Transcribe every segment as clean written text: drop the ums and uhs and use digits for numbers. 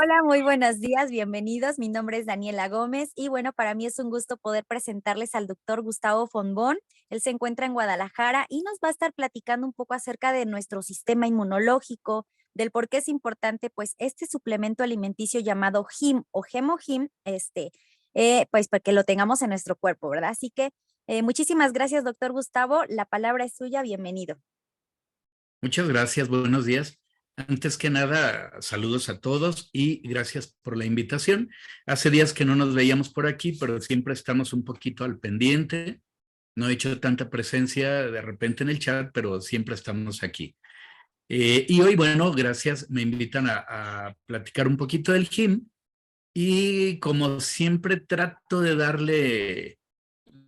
Hola, muy buenos días, bienvenidos. Mi nombre es Daniela Gómez y bueno, para mí es un gusto poder presentarles al doctor Gustavo Fonbón. Él se encuentra en Guadalajara y nos va a estar platicando un poco acerca de nuestro sistema inmunológico, del por qué es importante pues este suplemento alimenticio llamado HIM o GemoHIM, pues para que lo tengamos en nuestro cuerpo, ¿verdad? Así que muchísimas gracias, doctor Gustavo. La palabra es suya, bienvenido. Muchas gracias, buenos días. Antes que nada, saludos a todos y gracias por la invitación. Hace días que no nos veíamos por aquí, pero siempre estamos un poquito al pendiente. No he hecho tanta presencia de repente en el chat, pero siempre estamos aquí. Y hoy, bueno, gracias, me invitan a platicar un poquito del gym y como siempre trato de darle,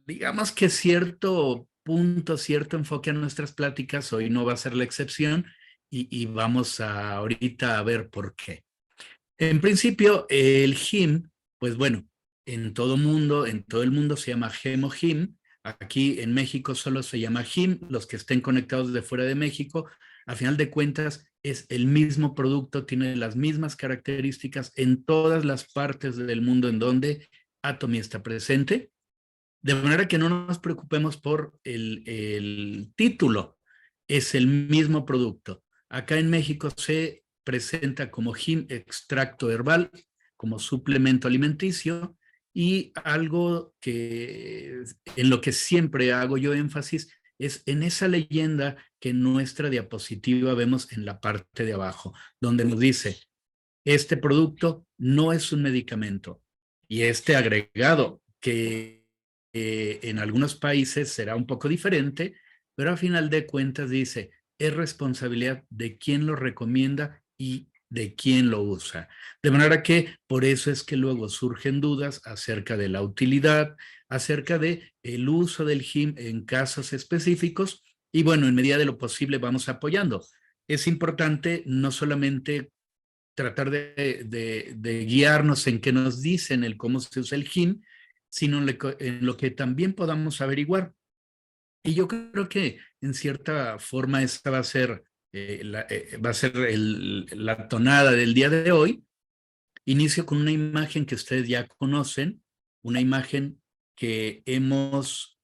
digamos que cierto punto, cierto enfoque a nuestras pláticas, hoy no va a ser la excepción y vamos a ahorita a ver por qué. En principio, el HIM, pues bueno, en todo el mundo se llama GemoHIM. Aquí en México solo se llama HIM, los que estén conectados de fuera de México. A final de cuentas, es el mismo producto, tiene las mismas características en todas las partes del mundo en donde Atomy está presente. De manera que no nos preocupemos por el título, es el mismo producto. Acá en México se presenta como GIM extracto herbal, como suplemento alimenticio y algo que en lo que siempre hago yo énfasis es en esa leyenda que en nuestra diapositiva vemos en la parte de abajo, donde nos dice, este producto no es un medicamento y este agregado que en algunos países será un poco diferente, pero a final de cuentas dice, es responsabilidad de quien lo recomienda y de quién lo usa. De manera que por eso es que luego surgen dudas acerca de la utilidad, acerca de el uso del GIM en casos específicos y bueno, en medida de lo posible vamos apoyando. Es importante no solamente tratar de guiarnos en qué nos dicen el cómo se usa el GIM, sino en lo que también podamos averiguar. Y yo creo que en cierta forma esta va a ser la tonada del día de hoy. Inicio con una imagen que ustedes ya conocen, una imagen que hemos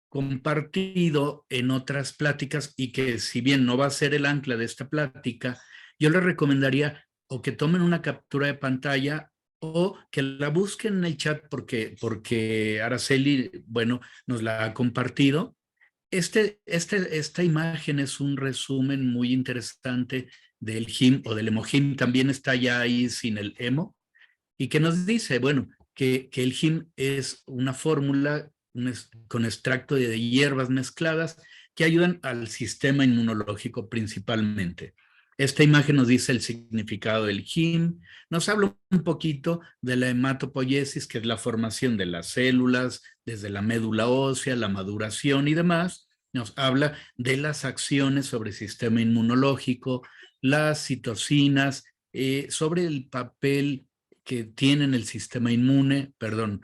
compartido en otras pláticas y que si bien no va a ser el ancla de esta plática, yo les recomendaría o que tomen una captura de pantalla o que la busquen en el chat porque Araceli, bueno, nos la ha compartido. Esta imagen es un resumen muy interesante del HIM o del EMOHIM, también está ya ahí sin el emo, y que nos dice, bueno, que el HIM es una fórmula con extracto de hierbas mezcladas que ayudan al sistema inmunológico principalmente. Esta imagen nos dice el significado del HIM, nos habla un poquito de la hematopoiesis, que es la formación de las células, desde la médula ósea, la maduración y demás. Nos habla de las acciones sobre el sistema inmunológico, las citocinas, sobre el papel que tienen el sistema inmune, perdón,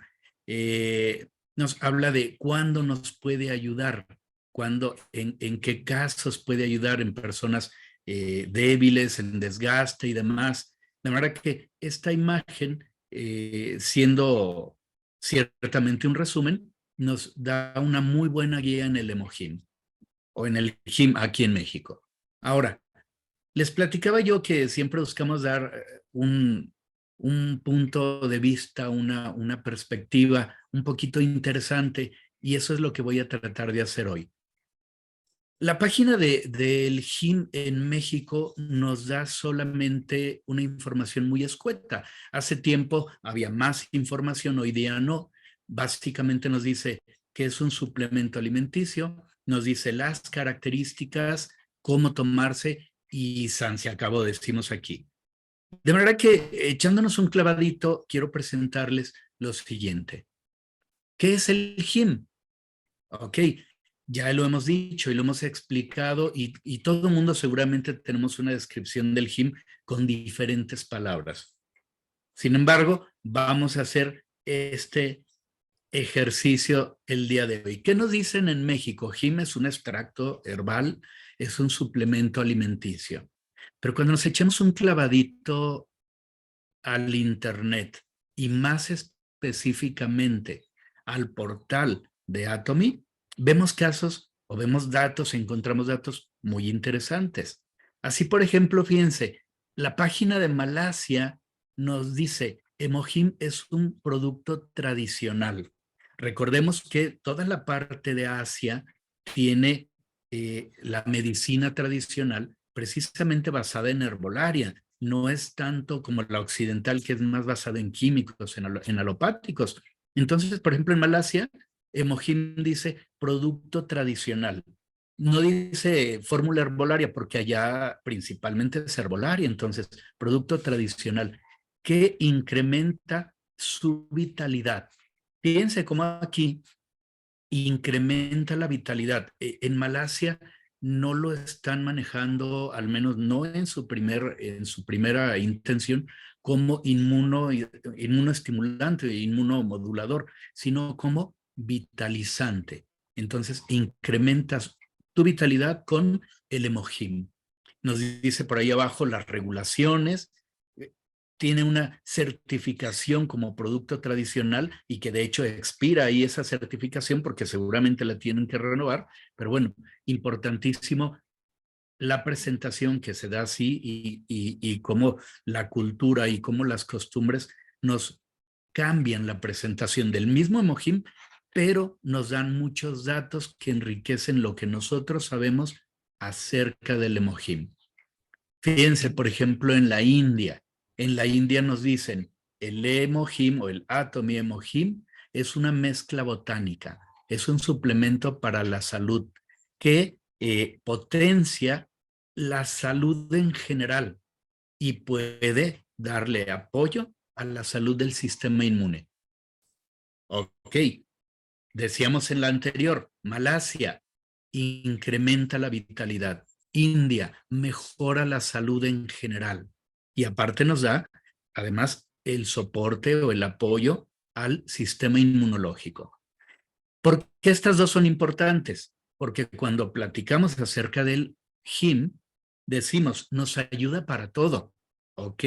nos habla de cuándo nos puede ayudar, cuándo, en qué casos puede ayudar en personas débiles, en desgaste y demás. De manera que esta imagen, siendo ciertamente un resumen, nos da una muy buena guía en el Emojim o en el GIM aquí en México. Ahora, les platicaba yo que siempre buscamos dar un punto de vista, una perspectiva un poquito interesante y eso es lo que voy a tratar de hacer hoy. La página del GIM en México nos da solamente una información muy escueta. Hace tiempo había más información, hoy día no. Básicamente nos dice que es un suplemento alimenticio, nos dice las características, cómo tomarse y san se acabó, decimos aquí. De manera que echándonos un clavadito, quiero presentarles lo siguiente. ¿Qué es el GIM? Ok, ya lo hemos dicho y lo hemos explicado y todo el mundo seguramente tenemos una descripción del GIM con diferentes palabras. Sin embargo, vamos a hacer este ejercicio el día de hoy. ¿Qué nos dicen en México? GIM es un extracto herbal, es un suplemento alimenticio. Pero cuando nos echemos un clavadito al Internet y más específicamente al portal de Atomy, vemos casos o vemos datos, encontramos datos muy interesantes. Así, por ejemplo, fíjense, la página de Malasia nos dice, Emojim es un producto tradicional. Recordemos que toda la parte de Asia tiene la medicina tradicional precisamente basada en herbolaria. No es tanto como la occidental, que es más basada en químicos, en alopáticos. Entonces, por ejemplo, en Malasia, Emojim dice producto tradicional. No dice fórmula herbolaria, porque allá principalmente es herbolaria. Entonces, producto tradicional que incrementa su vitalidad. Fíjense cómo aquí incrementa la vitalidad. En Malasia no lo están manejando, al menos no en su primera intención, como inmunoestimulante, inmunomodulador, sino como vitalizante. Entonces, incrementas tu vitalidad con el Emojim. Nos dice por ahí abajo las regulaciones, tiene una certificación como producto tradicional y que de hecho expira ahí esa certificación porque seguramente la tienen que renovar, pero bueno, importantísimo la presentación que se da así y cómo la cultura y cómo las costumbres nos cambian la presentación del mismo Emojim, pero nos dan muchos datos que enriquecen lo que nosotros sabemos acerca del Emojim. Fíjense, por ejemplo, en la India. En la India nos dicen, el Emojim o el Atomy Emojim es una mezcla botánica, es un suplemento para la salud que potencia la salud en general y puede darle apoyo a la salud del sistema inmune. Ok, decíamos en la anterior, Malasia incrementa la vitalidad. India mejora la salud en general. Y aparte nos da, además, el soporte o el apoyo al sistema inmunológico. ¿Por qué estas dos son importantes? Porque cuando platicamos acerca del HIM, decimos, nos ayuda para todo. Ok,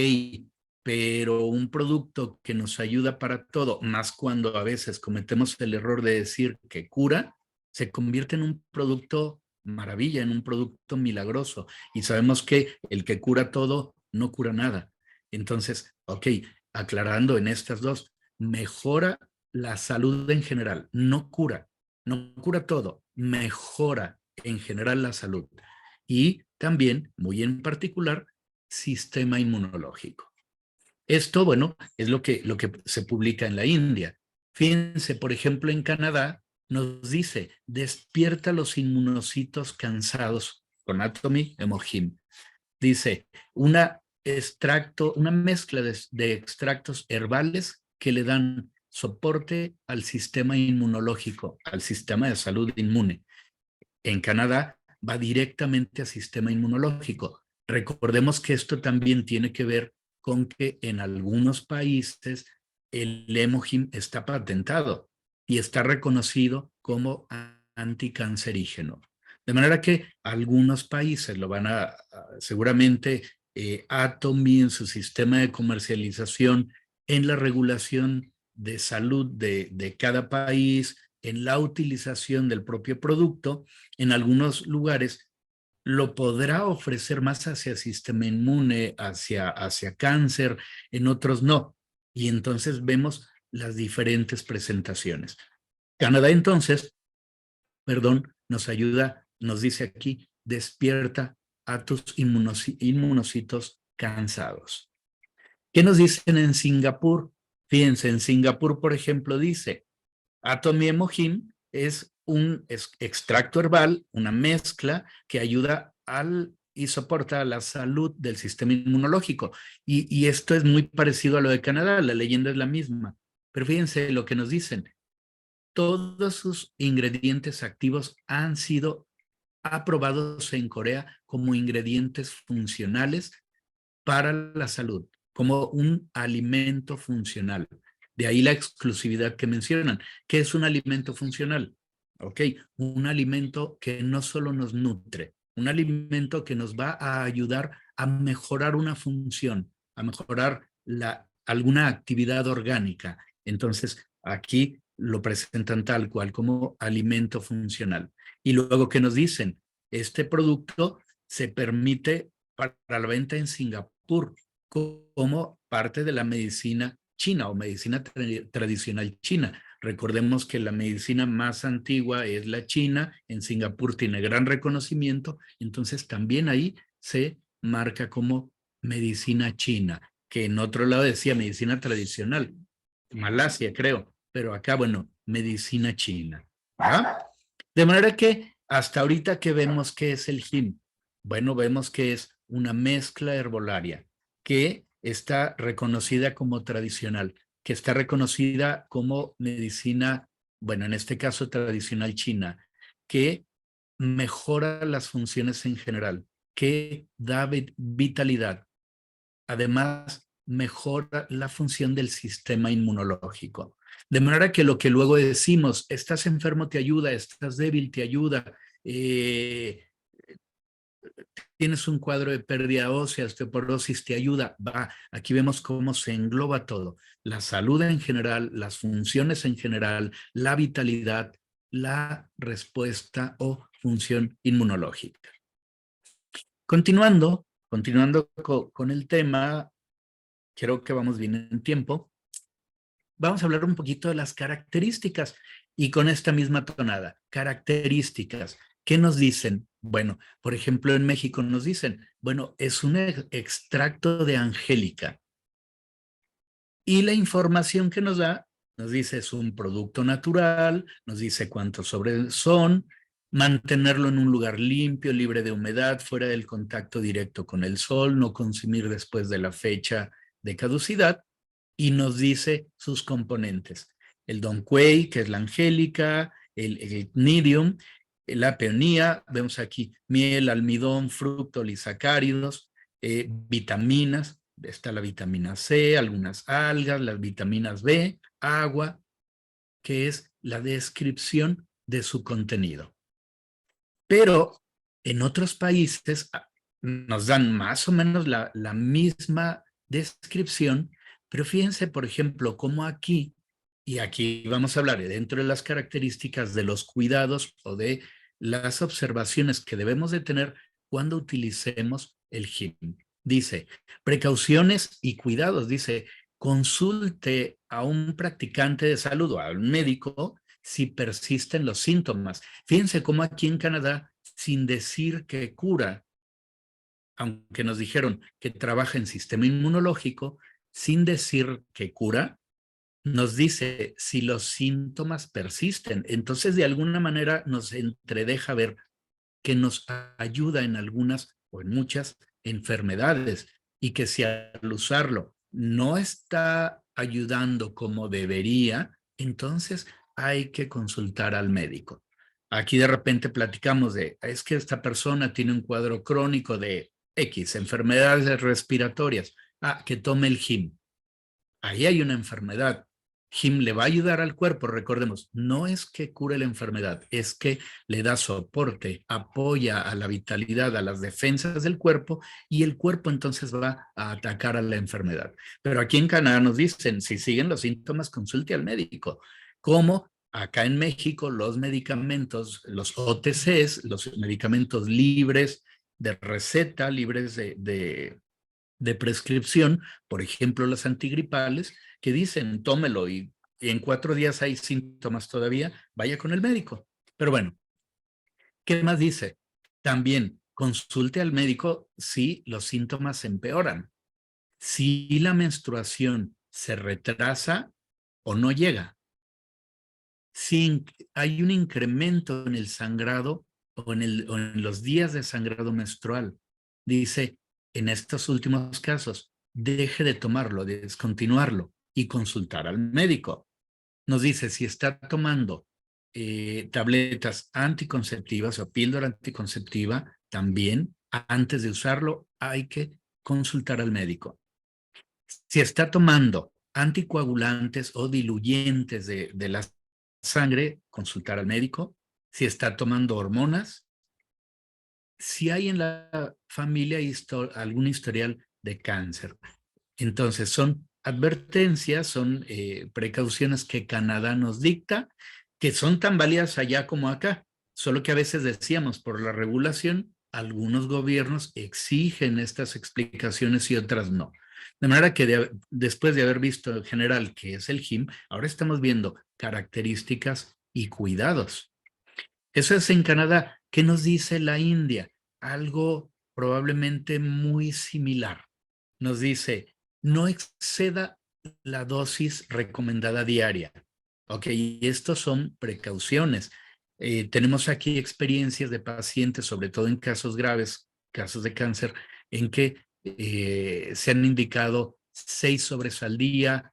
pero un producto que nos ayuda para todo, más cuando a veces cometemos el error de decir que cura, se convierte en un producto maravilla, en un producto milagroso. Y sabemos que el que cura todo no cura nada. Entonces, ok, aclarando en estas dos, mejora la salud en general, no cura, no cura todo, mejora en general la salud. Y también, muy en particular, sistema inmunológico. Esto, bueno, es lo que se publica en la India. Fíjense, por ejemplo, en Canadá nos dice, despierta los inmunocitos cansados con Atomy Emojim. Dice, una mezcla de extractos herbales que le dan soporte al sistema inmunológico, al sistema de salud inmune. En Canadá va directamente al sistema inmunológico. Recordemos que esto también tiene que ver con que en algunos países el Emojim está patentado y está reconocido como anticancerígeno. De manera que algunos países lo van seguramente Atomy en su sistema de comercialización, en la regulación de salud de cada país, en la utilización del propio producto, en algunos lugares lo podrá ofrecer más hacia sistema inmune, hacia cáncer, en otros no. Y entonces vemos las diferentes presentaciones. Canadá entonces, perdón, nos ayuda, nos dice aquí, despierta a tus inmunocitos cansados. ¿Qué nos dicen en Singapur? Fíjense, en Singapur, por ejemplo, dice, Atomy Emojim es un extracto herbal, una mezcla que ayuda y soporta la salud del sistema inmunológico. Y esto es muy parecido a lo de Canadá, la leyenda es la misma. Pero fíjense lo que nos dicen. Todos sus ingredientes activos han sido aprobados en Corea como ingredientes funcionales para la salud, como un alimento funcional. De ahí la exclusividad que mencionan. ¿Qué es un alimento funcional? Ok, un alimento que no solo nos nutre, un alimento que nos va a ayudar a mejorar una función, a mejorar alguna actividad orgánica. Entonces, aquí lo presentan tal cual como alimento funcional. Y luego que nos dicen, este producto se permite para la venta en Singapur como parte de la medicina china o medicina tradicional china. Recordemos que la medicina más antigua es la china, en Singapur tiene gran reconocimiento, entonces también ahí se marca como medicina china, que en otro lado decía medicina tradicional, Malasia creo, pero acá, bueno, medicina china. ¿Ah? De manera que hasta ahorita que vemos que es el HIM, bueno, vemos que es una mezcla herbolaria que está reconocida como tradicional, que está reconocida como medicina, bueno, en este caso tradicional china, que mejora las funciones en general, que da vitalidad. Además, mejora la función del sistema inmunológico. De manera que lo que luego decimos, estás enfermo, te ayuda, estás débil, te ayuda, tienes un cuadro de pérdida ósea, osteoporosis, te ayuda, va. Aquí vemos cómo se engloba todo. La salud en general, las funciones en general, la vitalidad, la respuesta o función inmunológica. Continuando con el tema, creo que vamos bien en tiempo. Vamos a hablar un poquito de las características y con esta misma tonada. Características. ¿Qué nos dicen? Bueno, por ejemplo, en México nos dicen, bueno, es un extracto de angélica. Y la información que nos da, nos dice es un producto natural, nos dice cuántos sobres son, mantenerlo en un lugar limpio, libre de humedad, fuera del contacto directo con el sol, no consumir después de la fecha de caducidad, y nos dice sus componentes. El Don Quay, que es la angélica, el Cnidium, la peonía, vemos aquí miel, almidón, fructo, lisacáridos, vitaminas, está la vitamina C, algunas algas, las vitaminas B, agua, que es la descripción de su contenido. Pero en otros países nos dan más o menos la misma descripción, pero fíjense, por ejemplo, cómo aquí, y aquí vamos a hablar dentro de las características de los cuidados o de las observaciones que debemos de tener cuando utilicemos el HIM. Dice, precauciones y cuidados, dice, consulte a un practicante de salud o a un médico si persisten los síntomas. Fíjense cómo aquí en Canadá, sin decir que cura, aunque nos dijeron que trabaja en sistema inmunológico, sin decir que cura, nos dice si los síntomas persisten. Entonces, de alguna manera nos entredeja ver que nos ayuda en algunas o en muchas enfermedades y que si al usarlo no está ayudando como debería, entonces hay que consultar al médico. Aquí de repente platicamos de, es que esta persona tiene un cuadro crónico de X, enfermedades respiratorias. Que tome el HIM. Ahí hay una enfermedad. HIM le va a ayudar al cuerpo, recordemos, no es que cure la enfermedad, es que le da soporte, apoya a la vitalidad, a las defensas del cuerpo y el cuerpo entonces va a atacar a la enfermedad. Pero aquí en Canadá nos dicen, si siguen los síntomas, consulte al médico. ¿Cómo? Acá en México los medicamentos, los OTCs, los medicamentos libres de receta, libres de prescripción, por ejemplo, las antigripales, que dicen, tómelo y en 4 días hay síntomas todavía, vaya con el médico. Pero bueno, ¿qué más dice? También consulte al médico si los síntomas empeoran, si la menstruación se retrasa o no llega, si hay un incremento en el sangrado o en los días de sangrado menstrual. Dice, en estos últimos casos, deje de tomarlo, de descontinuarlo y consultar al médico. Nos dice si está tomando tabletas anticonceptivas o píldora anticonceptiva, también antes de usarlo hay que consultar al médico. Si está tomando anticoagulantes o diluyentes de la sangre, consultar al médico. Si está tomando hormonas, si hay en la familia algún historial de cáncer. Entonces son advertencias, son precauciones que Canadá nos dicta, que son tan válidas allá como acá, solo que a veces decíamos, por la regulación, algunos gobiernos exigen estas explicaciones y otras no. De manera que después de haber visto en general qué es el HIM, ahora estamos viendo características y cuidados. Eso es en Canadá. ¿Qué nos dice la India? Algo probablemente muy similar. Nos dice, no exceda la dosis recomendada diaria. Ok, y estos son precauciones. Tenemos aquí experiencias de pacientes, sobre todo en casos graves, casos de cáncer, en que se han indicado 6 sobres al día,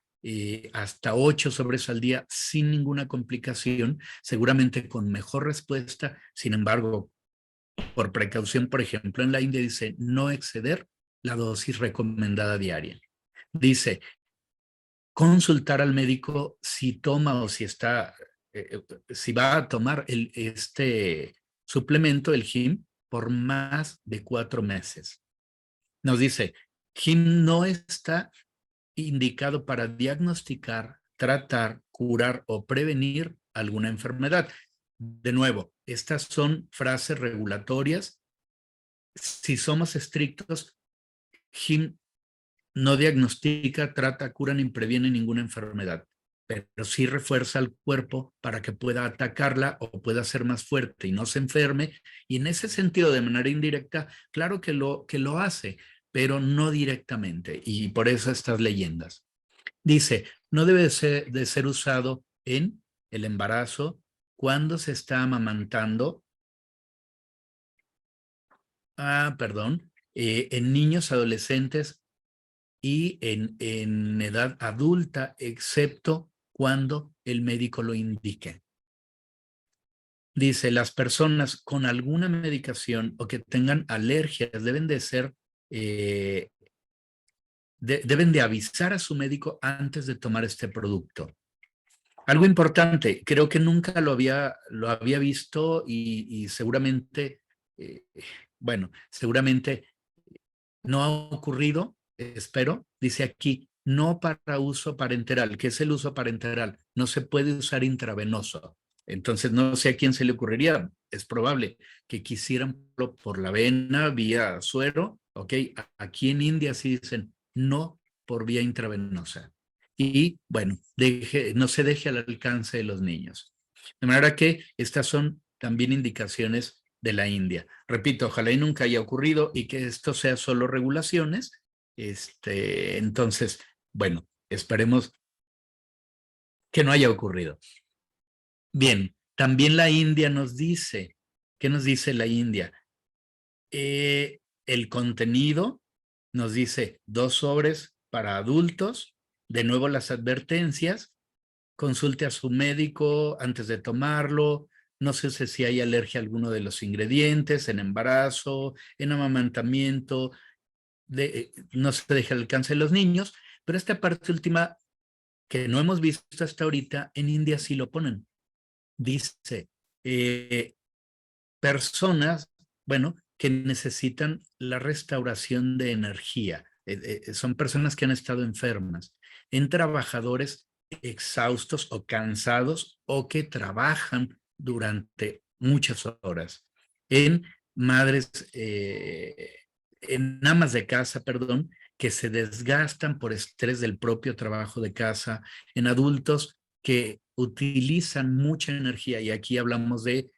hasta 8 sobres al día sin ninguna complicación, seguramente con mejor respuesta. Sin embargo, por precaución, por ejemplo, en la India dice no exceder la dosis recomendada diaria. Dice consultar al médico si toma o si está, si va a tomar este suplemento, el HIM, por más de 4 meses. Nos dice, HIM no está indicado para diagnosticar, tratar, curar o prevenir alguna enfermedad. De nuevo, estas son frases regulatorias. Si somos estrictos, HIM no diagnostica, trata, cura ni previene ninguna enfermedad, pero sí refuerza al cuerpo para que pueda atacarla o pueda ser más fuerte y no se enferme. Y en ese sentido, de manera indirecta, claro que lo hace, pero no directamente. Y por eso estas leyendas. Dice, no debe de ser usado en el embarazo, cuando se está amamantando, en niños, adolescentes y en edad adulta, excepto cuando el médico lo indique. Dice, las personas con alguna medicación o que tengan alergias deben de ser, deben de avisar a su médico antes de tomar este producto. Algo importante, creo que nunca lo había visto y seguramente, eh, bueno, seguramente no ha ocurrido, espero. Dice aquí, no para uso parenteral. ¿Qué es el uso parenteral? No se puede usar intravenoso. Entonces, no sé a quién se le ocurriría. Es probable que quisieran por la vena, vía suero. Ok, aquí en India sí dicen no por vía intravenosa. Y bueno, no se deje al alcance de los niños. De manera que estas son también indicaciones de la India. Repito, ojalá y nunca haya ocurrido y que esto sea solo regulaciones. Entonces, bueno, esperemos que no haya ocurrido. Bien, también la India nos dice, ¿qué nos dice la India? El contenido nos dice 2 sobres para adultos, de nuevo las advertencias, consulte a su médico antes de tomarlo, no sé si hay alergia a alguno de los ingredientes, en embarazo, en amamantamiento, no se deja al alcance de los niños, pero esta parte última que no hemos visto hasta ahorita, en India sí lo ponen. Dice, personas, bueno, que necesitan la restauración de energía. Son personas que han estado enfermas, en trabajadores exhaustos o cansados o que trabajan durante muchas horas, en madres, en amas de casa, perdón, que se desgastan por estrés del propio trabajo de casa, en adultos que utilizan mucha energía, y aquí hablamos de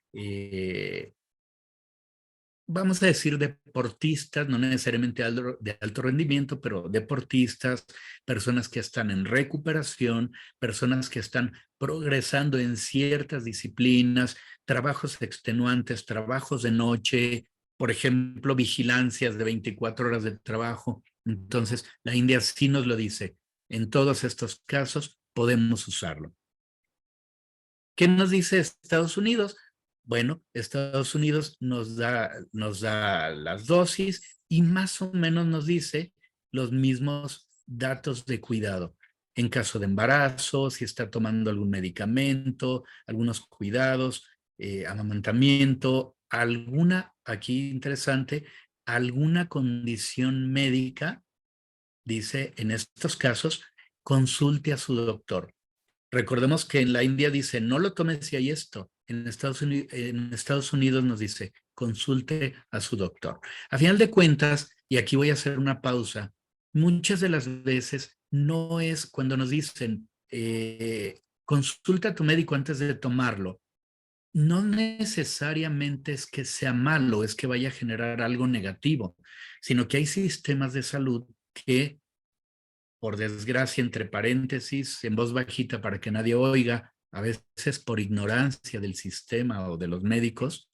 vamos a decir deportistas, no necesariamente de alto rendimiento, pero deportistas, personas que están en recuperación, personas que están progresando en ciertas disciplinas, trabajos extenuantes, trabajos de noche, por ejemplo, vigilancias de 24 horas de trabajo. Entonces, la India sí nos lo dice. En todos estos casos podemos usarlo. ¿Qué nos dice Estados Unidos? Bueno, Estados Unidos nos da las dosis y más o menos nos dice los mismos datos de cuidado. En caso de embarazo, si está tomando algún medicamento, algunos cuidados, amamantamiento, aquí interesante, alguna condición médica, dice en estos casos consulte a su doctor. Recordemos que en la India dice, no lo tomes si hay esto. En Estados Unidos nos dice, consulte a su doctor. A final de cuentas, y aquí voy a hacer una pausa, muchas de las veces no es cuando nos dicen, consulta a tu médico antes de tomarlo. No necesariamente es que sea malo, es que vaya a generar algo negativo, sino que hay sistemas de salud que, por desgracia, entre paréntesis, en voz bajita para que nadie oiga, a veces por ignorancia del sistema o de los médicos,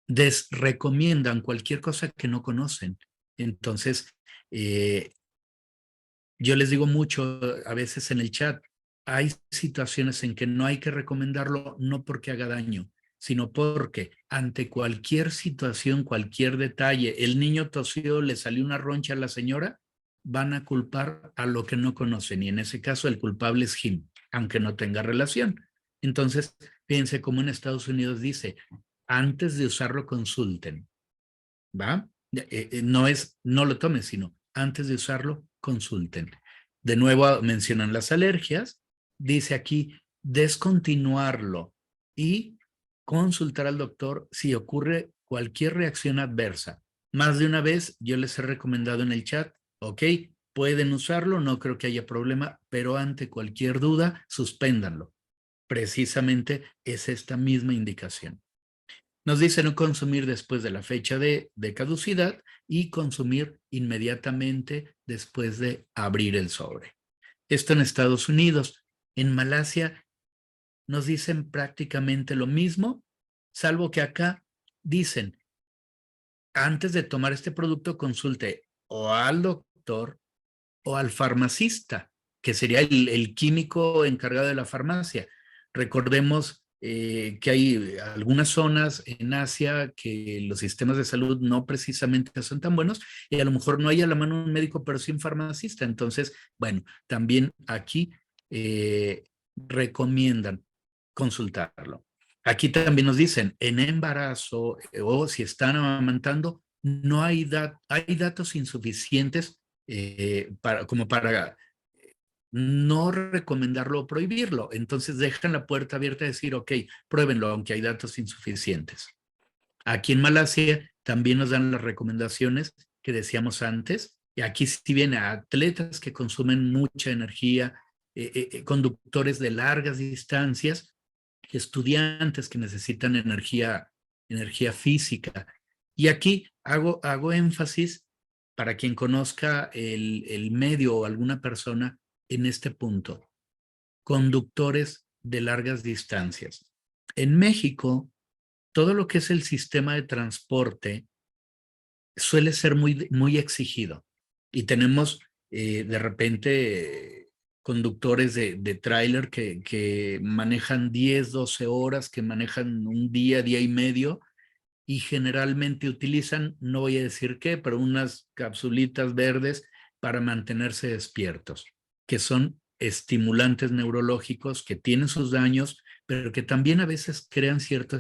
desrecomiendan cualquier cosa que no conocen. Entonces, eh, yo les digo mucho a veces en el chat, hay situaciones en que no hay que recomendarlo, no porque haga daño, sino porque ante cualquier situación, cualquier detalle, el niño tosió, le salió una roncha a la señora, van a culpar a lo que no conocen y en ese caso el culpable es Jim, aunque no tenga relación. Entonces, fíjense cómo en Estados Unidos dice, antes de usarlo consulten, ¿va? No es, no lo tomen, sino antes de usarlo, consulten. De nuevo mencionan las alergias. Dice aquí, descontinuarlo y consultar al doctor si ocurre cualquier reacción adversa. Más de una vez yo les he recomendado en el chat, ok, pueden usarlo, no creo que haya problema, pero ante cualquier duda, suspéndanlo. Precisamente es esta misma indicación. Nos dice no consumir después de la fecha de caducidad y consumir inmediatamente después de abrir el sobre. Esto en Estados Unidos. En Malasia nos dicen prácticamente lo mismo, salvo que acá dicen, antes de tomar este producto consulte o al doctor o al farmacista, que sería el químico encargado de la farmacia. Recordemos que hay algunas zonas en Asia que los sistemas de salud no precisamente son tan buenos y a lo mejor no hay a la mano un médico, pero sí un farmacista. Entonces, bueno, también aquí recomiendan consultarlo. Aquí también nos dicen, en embarazo o si están amamantando, no hay, hay datos insuficientes como para no recomendarlo o prohibirlo. Entonces dejan la puerta abierta a decir, ok, pruébenlo, aunque hay datos insuficientes. Aquí en Malasia también nos dan las recomendaciones que decíamos antes. Y aquí sí viene a atletas que consumen mucha energía, conductores de largas distancias, estudiantes que necesitan energía física. Y aquí hago énfasis para quien conozca el medio o alguna persona en este punto. Conductores de largas distancias. En México, todo lo que es el sistema de transporte suele ser muy exigido. Y tenemos de repente conductores de tráiler que manejan 10, 12 horas, que manejan un día y medio, y generalmente utilizan, no voy a decir qué, pero unas capsulitas verdes para mantenerse despiertos, que son estimulantes neurológicos que tienen sus daños, pero que también a veces crean cierto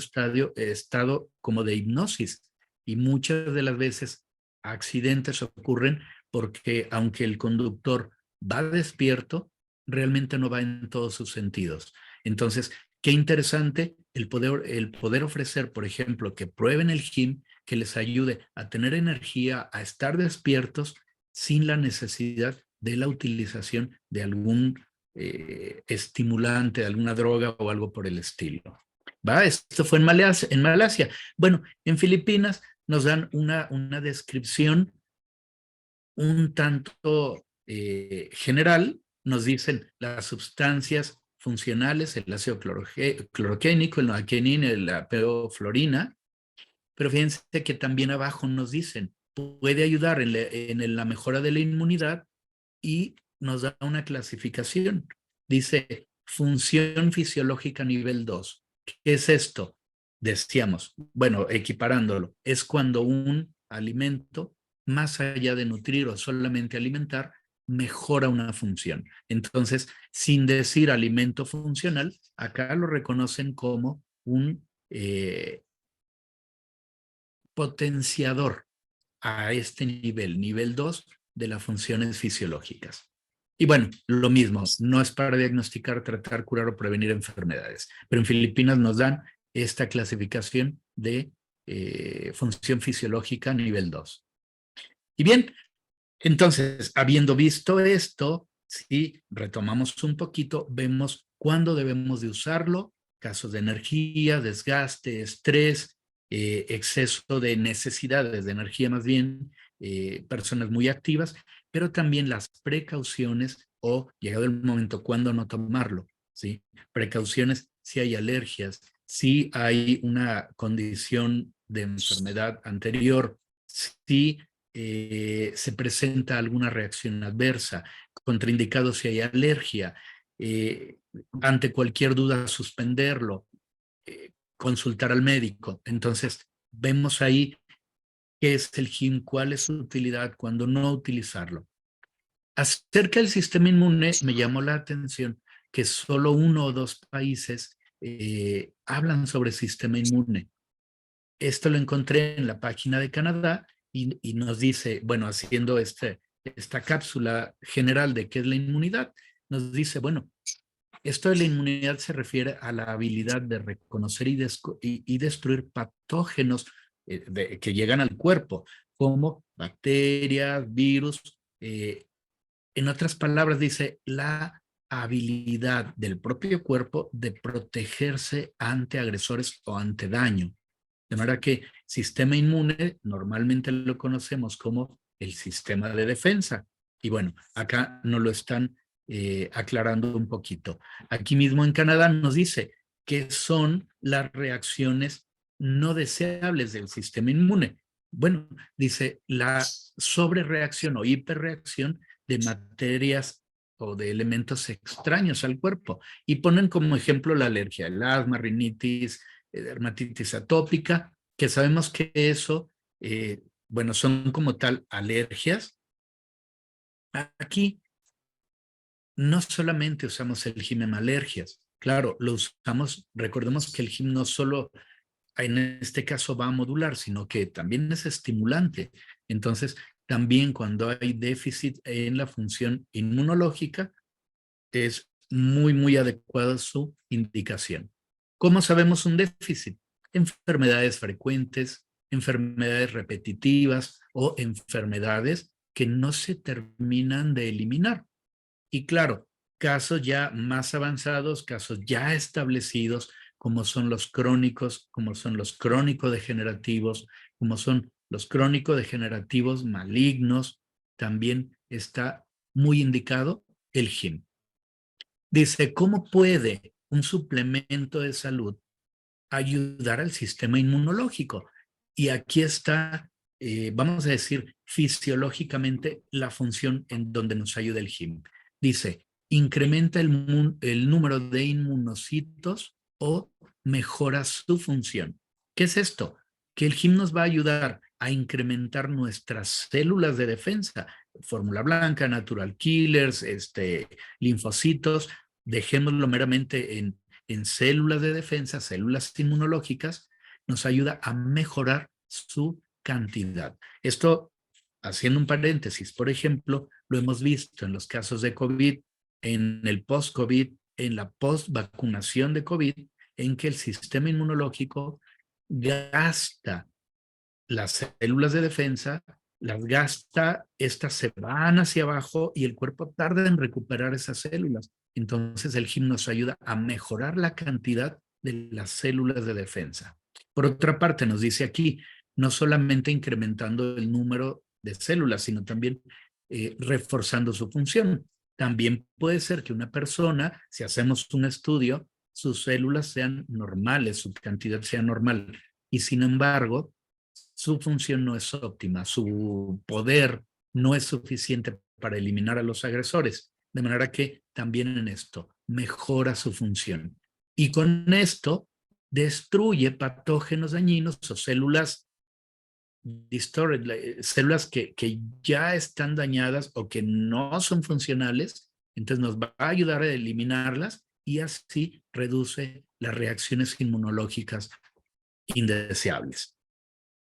estado como de hipnosis. Y muchas de las veces accidentes ocurren porque aunque el conductor va despierto, realmente no va en todos sus sentidos. Entonces, qué interesante el poder ofrecer, por ejemplo, que prueben el GIM, que les ayude a tener energía, a estar despiertos sin la necesidad de la utilización de algún estimulante, de alguna droga o algo por el estilo. ¿Va? Esto fue en Malasia. Bueno, en Filipinas nos dan una descripción un tanto general. Nos dicen las sustancias funcionales, el ácido cloroquénico, el noaquenin, la peoflorina, pero fíjense que también abajo nos dicen, puede ayudar en la mejora de la inmunidad y nos da una clasificación. Dice, función fisiológica nivel 2. ¿Qué es esto? Decíamos, bueno, equiparándolo, es cuando un alimento, más allá de nutrir o solamente alimentar, mejora una función. Entonces, sin decir alimento funcional, acá lo reconocen como un potenciador a este nivel 2 de las funciones fisiológicas. Y bueno, lo mismo, no es para diagnosticar, tratar, curar o prevenir enfermedades, pero en Filipinas nos dan esta clasificación de función fisiológica nivel 2. Y bien, entonces, habiendo visto esto, si retomamos un poquito, vemos cuándo debemos de usarlo, casos de energía, desgaste, estrés, exceso de necesidades de energía más bien, personas muy activas, pero también las precauciones o, llegado el momento, cuándo no tomarlo, ¿sí? Precauciones si hay alergias, si hay una condición de enfermedad anterior, si se presenta alguna reacción adversa, contraindicado si hay alergia, ante cualquier duda suspenderlo, consultar al médico. Entonces, vemos ahí qué es el GIM, cuál es su utilidad, cuándo no utilizarlo. Acerca del sistema inmune, me llamó la atención que solo 1 o 2 países hablan sobre sistema inmune. Esto lo encontré en la página de Canadá y nos dice, bueno, haciendo esta cápsula general de qué es la inmunidad, nos dice, bueno, esto de la inmunidad se refiere a la habilidad de reconocer y destruir patógenos que llegan al cuerpo, como bacterias, virus. En otras palabras, dice la habilidad del propio cuerpo de protegerse ante agresores o ante daño. De manera que sistema inmune normalmente lo conocemos como el sistema de defensa. Y bueno, acá nos lo están aclarando un poquito. Aquí mismo en Canadá nos dice que son las reacciones no deseables del sistema inmune. Bueno, dice la sobrereacción o hiperreacción de materias o de elementos extraños al cuerpo. Y ponen como ejemplo la alergia, el asma, rinitis, dermatitis atópica, que sabemos que eso, bueno, son como tal alergias. Aquí no solamente usamos el GIM en alergias, claro, lo usamos, recordemos que el GIM no solo en este caso va a modular, sino que también es estimulante. Entonces, también cuando hay déficit en la función inmunológica, es muy, muy adecuada su indicación. ¿Cómo sabemos un déficit? Enfermedades frecuentes, enfermedades repetitivas o enfermedades que no se terminan de eliminar. Y claro, casos ya más avanzados, casos ya establecidos, como son los crónicos, como son los crónico-degenerativos, como son los crónico-degenerativos malignos, también está muy indicado el GIM. Dice, ¿cómo puede un suplemento de salud ayudar al sistema inmunológico? Y aquí está, vamos a decir, fisiológicamente la función en donde nos ayuda el GIM. Dice, incrementa el número de inmunocitos o mejora su función. ¿Qué es esto? Que el GIM nos va a ayudar a incrementar nuestras células de defensa, fórmula blanca, natural killers, linfocitos, dejémoslo meramente en células de defensa, células inmunológicas, nos ayuda a mejorar su cantidad. Esto, haciendo un paréntesis, por ejemplo, lo hemos visto en los casos de COVID, en el post-COVID, en la post-vacunación de COVID, en que el sistema inmunológico gasta las células de defensa, las gasta, estas se van hacia abajo y el cuerpo tarda en recuperar esas células. Entonces el GIM nos ayuda a mejorar la cantidad de las células de defensa. Por otra parte, nos dice aquí, no solamente incrementando el número de células, sino también reforzando su función. También puede ser que una persona, si hacemos un estudio, sus células sean normales, su cantidad sea normal, y sin embargo, su función no es óptima, su poder no es suficiente para eliminar a los agresores, de manera que también en esto mejora su función. Y con esto destruye patógenos dañinos o células distorted, células que ya están dañadas o que no son funcionales, entonces nos va a ayudar a eliminarlas y así reduce las reacciones inmunológicas indeseables.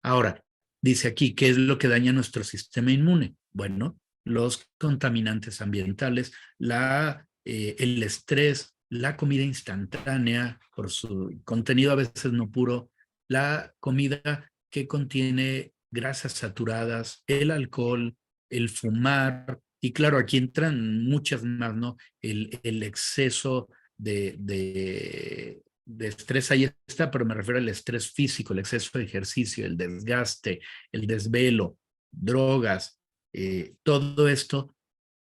Ahora, dice aquí, ¿qué es lo que daña nuestro sistema inmune? Bueno, los contaminantes ambientales, el estrés, la comida instantánea por su contenido a veces no puro, la comida que contiene grasas saturadas, el alcohol, el fumar, y claro, aquí entran muchas más, ¿no? El exceso de estrés, ahí está, pero me refiero al estrés físico, el exceso de ejercicio, el desgaste, el desvelo, drogas, todo esto,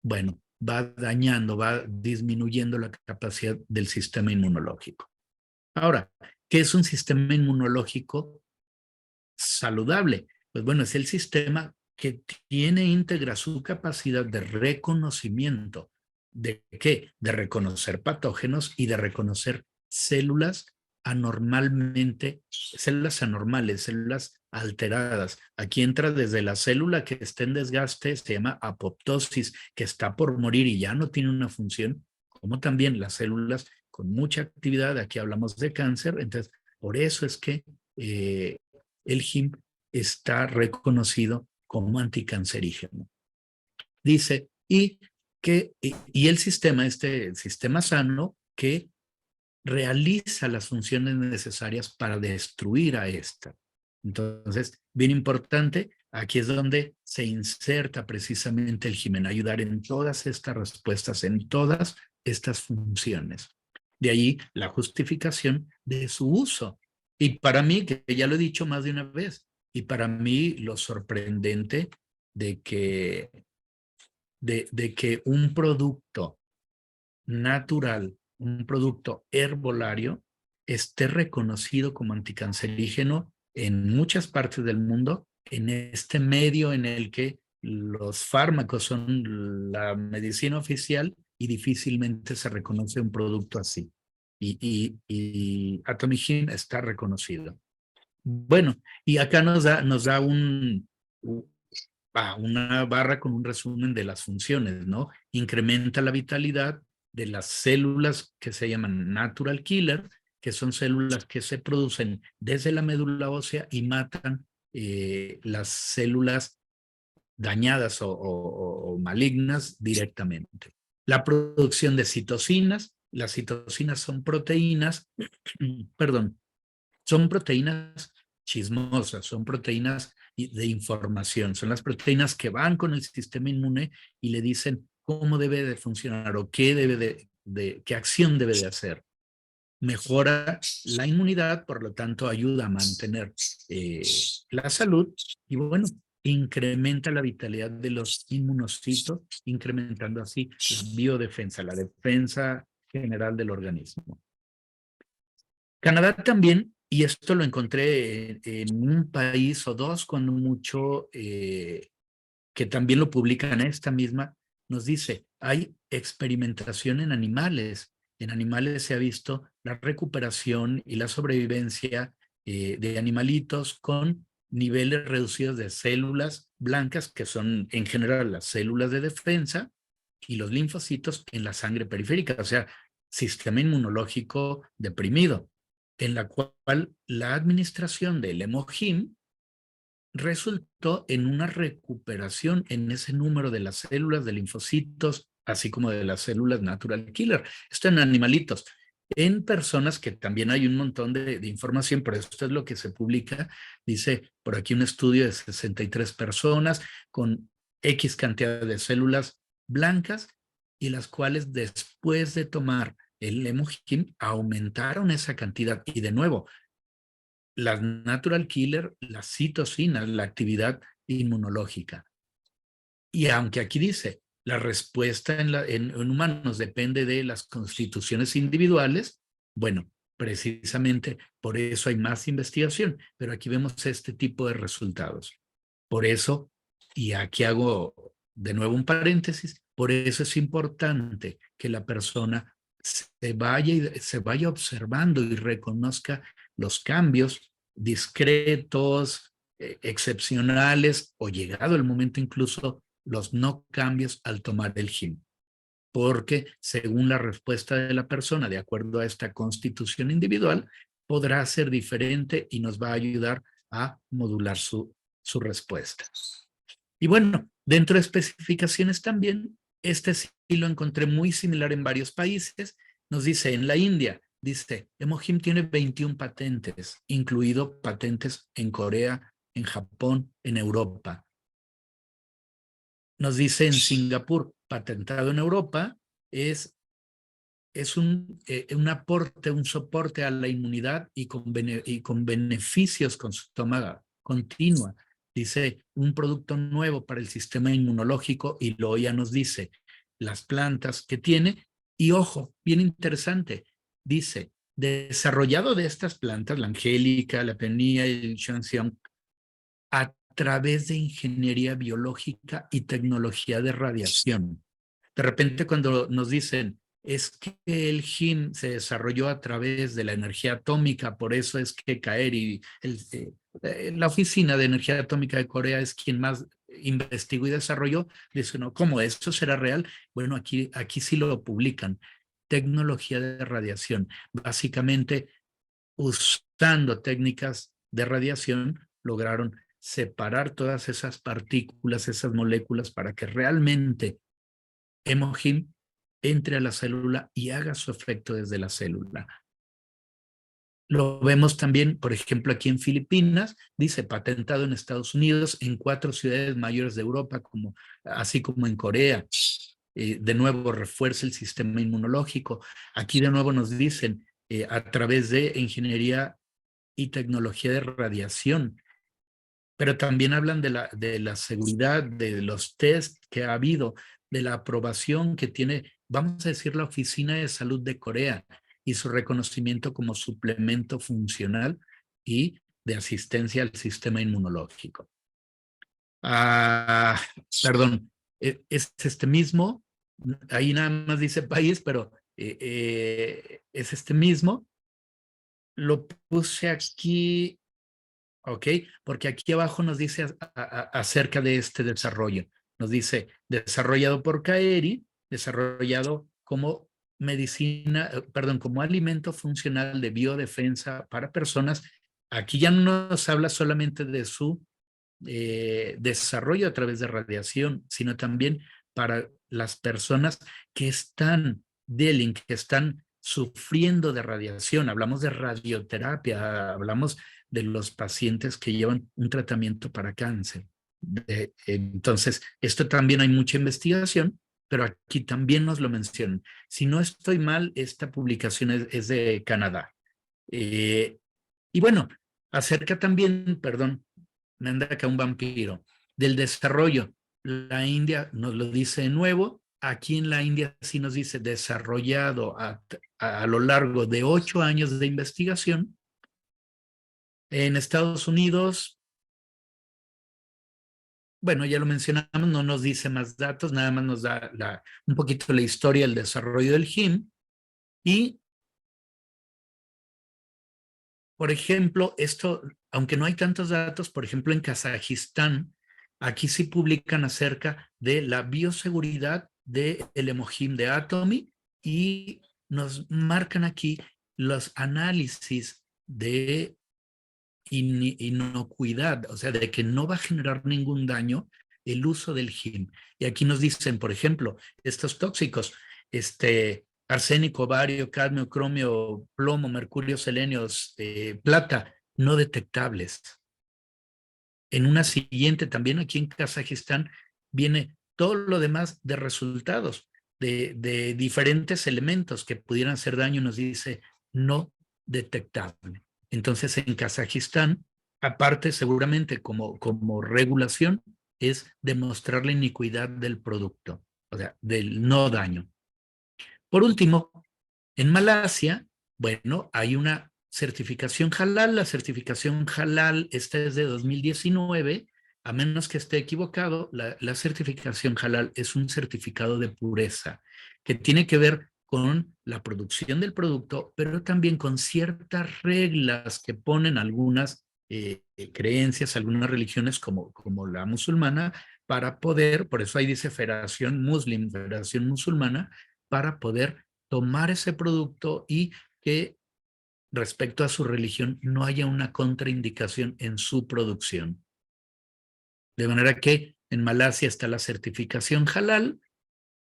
bueno, va dañando, va disminuyendo la capacidad del sistema inmunológico. Ahora, ¿qué es un sistema inmunológico saludable? Pues bueno, es el sistema que tiene íntegra su capacidad de reconocimiento. ¿De qué? De reconocer patógenos y de reconocer células células anormales, células alteradas. Aquí entra desde la célula que está en desgaste, se llama apoptosis, que está por morir y ya no tiene una función, como también las células con mucha actividad, aquí hablamos de cáncer, entonces por eso es que el HIM está reconocido como anticancerígeno. Dice, y el sistema, este sistema sano, que realiza las funciones necesarias para destruir a esta. Entonces, bien importante, aquí es donde se inserta precisamente el HIM, ayudar en todas estas respuestas, en todas estas funciones. De ahí la justificación de su uso. Y para mí, que ya lo he dicho más de una vez, y para mí lo sorprendente de que un producto natural, un producto herbolario, esté reconocido como anticancerígeno en muchas partes del mundo, en este medio en el que los fármacos son la medicina oficial y difícilmente se reconoce un producto así. Y Atomigin está reconocido. Bueno, y acá nos da una barra con un resumen de las funciones, ¿no? Incrementa la vitalidad de las células que se llaman natural killer, que son células que se producen desde la médula ósea y matan las células dañadas o malignas directamente. La producción de citocinas, las citocinas son proteínas, perdón, son proteínas chismosas, son proteínas de información, son las proteínas que van con el sistema inmune y le dicen cómo debe de funcionar o qué acción debe de hacer. Mejora la inmunidad, por lo tanto ayuda a mantener la salud y bueno, incrementa la vitalidad de los inmunocitos, incrementando así la biodefensa, la defensa general del organismo. Canadá también, y esto lo encontré en un país o dos, cuando mucho, que también lo publican esta misma, nos dice, hay experimentación en animales. En animales se ha visto la recuperación y la sobrevivencia de animalitos con niveles reducidos de células blancas, que son en general las células de defensa, y los linfocitos en la sangre periférica, o sea, sistema inmunológico deprimido, en la cual la administración del Hemogim resultó en una recuperación en ese número de las células de linfocitos, así como de las células natural killer. Esto en animalitos. En personas, que también hay un montón de información, pero esto es lo que se publica, dice por aquí un estudio de 63 personas con X cantidad de células blancas y las cuales después de tomar el Hemogim aumentaron esa cantidad. Y de nuevo, las natural killer, las citocinas, la actividad inmunológica. Y aunque aquí dice, la respuesta en humanos depende de las constituciones individuales, bueno, precisamente por eso hay más investigación, pero aquí vemos este tipo de resultados. Por eso, y aquí hago de nuevo un paréntesis, por eso es importante que la persona se vaya observando y reconozca los cambios discretos, excepcionales o llegado el momento incluso los no cambios al tomar el HIM. Porque según la respuesta de la persona, de acuerdo a esta constitución individual, podrá ser diferente y nos va a ayudar a modular su respuesta. Y bueno, Dentro de especificaciones también, este sí lo encontré muy similar en varios países. Nos dice en la India, dice, Emohim tiene 21 patentes, incluido patentes en Corea, en Japón, en Europa. Nos dice en Singapur, patentado en Europa, es un aporte, un soporte a la inmunidad y con beneficios con su toma continua. Dice, un producto nuevo para el sistema inmunológico y luego ya nos dice las plantas que tiene. Y ojo, bien interesante, dice, desarrollado de estas plantas, la angélica, la penía y el shanxiang, a través de ingeniería biológica y tecnología de radiación. De repente cuando nos dicen, es que el HIM se desarrolló a través de la energía atómica, por eso es que la Oficina de Energía Atómica de Corea es quien más investigó y desarrolló. Dice, no, ¿cómo esto será real? Bueno, aquí sí lo publican. Tecnología de radiación. Básicamente, usando técnicas de radiación, lograron separar todas esas partículas, esas moléculas, para que realmente Emohim entre a la célula y haga su efecto desde la célula. Lo vemos también, por ejemplo, aquí en Filipinas, dice patentado en Estados Unidos, en 4 ciudades mayores de Europa, así como en Corea. De nuevo, refuerza el sistema inmunológico. Aquí de nuevo nos dicen, a través de ingeniería y tecnología de radiación, pero también hablan de la seguridad, de los test que ha habido, de la aprobación que tiene, vamos a decir, la Oficina de Salud de Corea y su reconocimiento como suplemento funcional y de asistencia al sistema inmunológico. Ah, perdón, es este mismo, ahí nada más dice país, pero es este mismo. Lo puse aquí. ¿Ok? Porque aquí abajo nos dice acerca de este desarrollo. Nos dice, desarrollado por Kaeri, desarrollado como medicina, perdón, como alimento funcional de biodefensa para personas. Aquí ya no nos habla solamente de su desarrollo a través de radiación, sino también para las personas que están dealing, que están sufriendo de radiación. Hablamos de radioterapia, hablamos de los pacientes que llevan un tratamiento para cáncer. Entonces, esto también hay mucha investigación, pero aquí también nos lo mencionan. Si no estoy mal, esta publicación es de Canadá. Y bueno, acerca también, perdón, me anda acá un vampiro, del desarrollo. La India nos lo dice de nuevo. Aquí en la India sí nos dice desarrollado a lo largo de 8 años de investigación. En Estados Unidos, bueno, ya lo mencionamos, no nos dice más datos, nada más nos da un poquito la historia, el desarrollo del HIM. Y, por ejemplo, esto, aunque no hay tantos datos, por ejemplo, en Kazajistán, aquí sí publican acerca de la bioseguridad del Emohim de Atomy y nos marcan aquí los análisis de inocuidad, o sea, de que no va a generar ningún daño el uso del HIM. Y aquí nos dicen, por ejemplo, estos tóxicos, arsénico, bario, cadmio, cromio, plomo, mercurio, selenio, plata, no detectables. En una siguiente, también aquí en Kazajistán, viene todo lo demás de resultados de diferentes elementos que pudieran hacer daño, nos dice no detectable. Entonces, en Kazajistán, aparte, seguramente como regulación, es demostrar la iniquidad del producto, o sea, del no daño. Por último, en Malasia, bueno, hay una certificación halal. La certificación halal, esta es de 2019, a menos que esté equivocado, la certificación halal es un certificado de pureza que tiene que ver con la producción del producto, pero también con ciertas reglas que ponen algunas creencias, algunas religiones como la musulmana, para poder, por eso ahí dice Federación Muslim, Federación Musulmana, para poder tomar ese producto y que respecto a su religión no haya una contraindicación en su producción. De manera que En Malasia está la certificación halal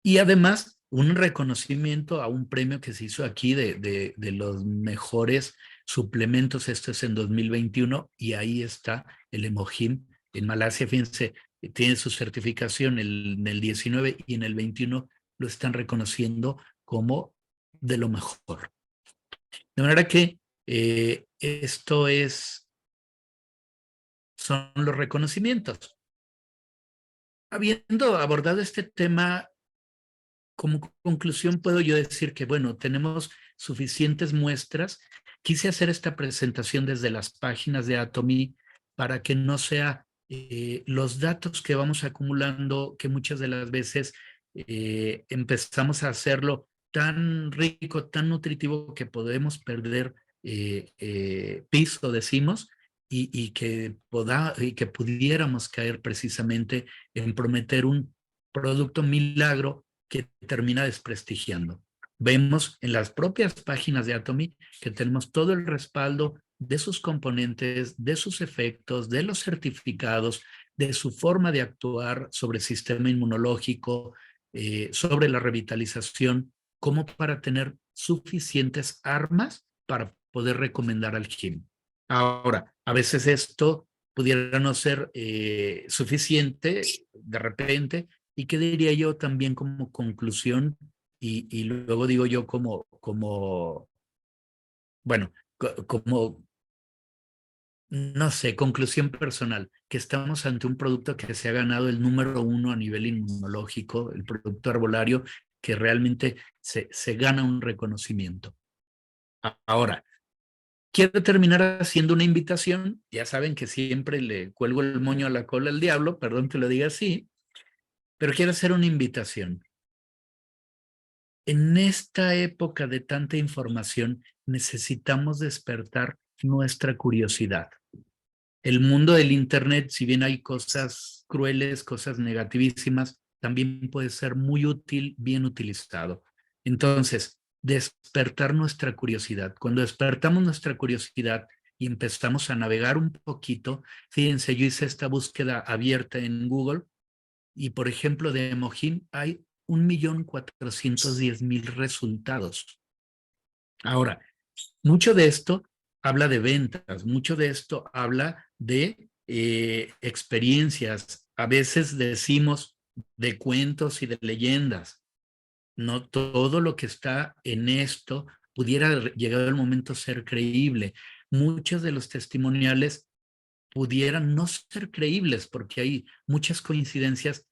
y además un reconocimiento a un premio que se hizo aquí de los mejores suplementos. Esto es en 2021 y ahí está el Emojim. En Malasia, fíjense, tiene su certificación en el 19 y en el 21 lo están reconociendo como de lo mejor. De manera que esto son los reconocimientos. Habiendo abordado este tema, como conclusión puedo yo decir que, bueno, tenemos suficientes muestras. Quise hacer esta presentación desde las páginas de Atomy para que no sea los datos que vamos acumulando, que muchas de las veces empezamos a hacerlo tan rico, tan nutritivo que podemos perder piso, decimos, y que pudiéramos caer precisamente en prometer un producto milagro que termina desprestigiando. Vemos en las propias páginas de Atomy que tenemos todo el respaldo de sus componentes, de sus efectos, de los certificados, de su forma de actuar sobre el sistema inmunológico, sobre la revitalización, como para tener suficientes armas para poder recomendar al GIM. Ahora, a veces esto pudiera no ser suficiente de repente. ¿Y qué diría yo también como conclusión? Y luego digo yo bueno, como, no sé, conclusión personal, que estamos ante un producto que se ha ganado el número 1 a nivel inmunológico, el producto herbolario, que realmente se gana un reconocimiento. Ahora, quiero terminar haciendo una invitación. Ya saben que siempre le cuelgo el moño a la cola al diablo, perdón que lo diga así, pero quiero hacer una invitación. En esta época de tanta información, necesitamos despertar nuestra curiosidad. El mundo del Internet, si bien hay cosas crueles, cosas negativísimas, también puede ser muy útil, bien utilizado. Entonces, despertar nuestra curiosidad. Cuando despertamos nuestra curiosidad y empezamos a navegar un poquito, fíjense, yo hice esta búsqueda abierta en Google y, por ejemplo, de Emojim hay 1.410.000 resultados. Ahora, mucho de esto habla de ventas, mucho de esto habla de experiencias. A veces decimos de cuentos y de leyendas. No todo lo que está en esto pudiera llegar al momento ser creíble. Muchos de los testimoniales pudieran no ser creíbles porque hay muchas coincidencias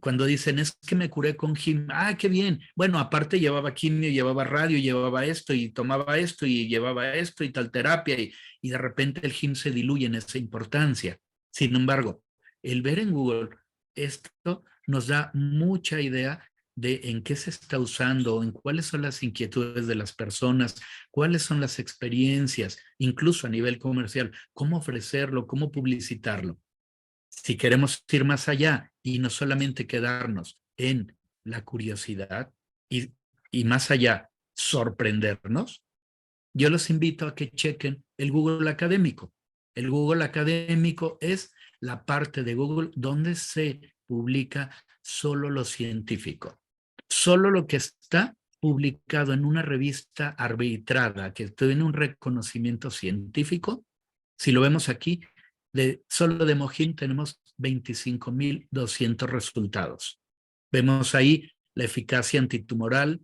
cuando dicen es que me curé con Jim, qué bien, bueno, aparte llevaba quimio, llevaba radio, llevaba esto y tomaba esto y llevaba esto y tal terapia y de repente el Jim se diluye en esa importancia. Sin embargo, el ver en Google esto nos da mucha idea de en qué se está usando, en cuáles son las inquietudes de las personas, cuáles son las experiencias, incluso a nivel comercial, cómo ofrecerlo, cómo publicitarlo. Si queremos ir más allá y no solamente quedarnos en la curiosidad y más allá sorprendernos, yo los invito a que chequen el Google Académico. El Google Académico es la parte de Google donde se publica solo lo científico, solo lo que está publicado en una revista arbitrada que tiene un reconocimiento científico. Si lo vemos aquí, solo de Mojín tenemos 25.200 resultados. Vemos ahí la eficacia antitumoral,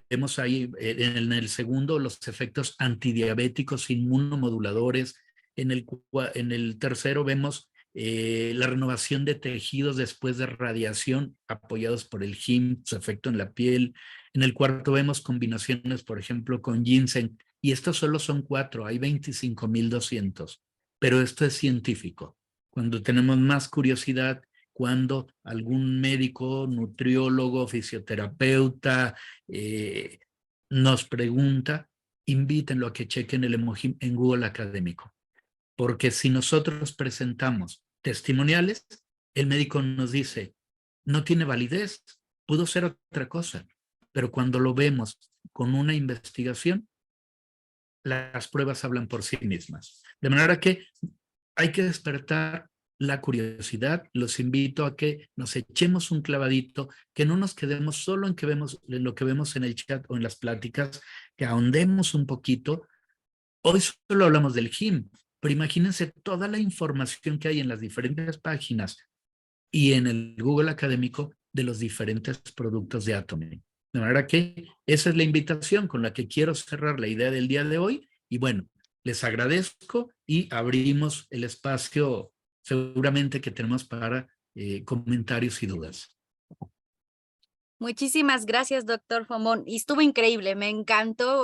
vemos ahí en el segundo los efectos antidiabéticos inmunomoduladores, en el tercero vemos la renovación de tejidos después de radiación apoyados por el GIM, su efecto en la piel. En el cuarto vemos combinaciones, por ejemplo, con ginseng, y estos solo son 4, hay 25.200, pero esto es científico. Cuando tenemos más curiosidad, cuando algún médico, nutriólogo, fisioterapeuta nos pregunta, invítenlo a que chequen el Emojim en Google Académico. Porque si nosotros presentamos testimoniales, el médico nos dice, no tiene validez, pudo ser otra cosa. Pero cuando lo vemos con una investigación, las pruebas hablan por sí mismas. De manera que hay que despertar la curiosidad, los invito a que nos echemos un clavadito, que no nos quedemos solo en lo que vemos en el chat o en las pláticas, que ahondemos un poquito. Hoy solo hablamos del GIM, pero imagínense toda la información que hay en las diferentes páginas y en el Google Académico de los diferentes productos de Atomy. De manera que esa es la invitación con la que quiero cerrar la idea del día de hoy. Y bueno, les agradezco y abrimos el espacio seguramente que tenemos para comentarios y dudas. Muchísimas gracias, doctor Fomón. Y estuvo increíble, me encantó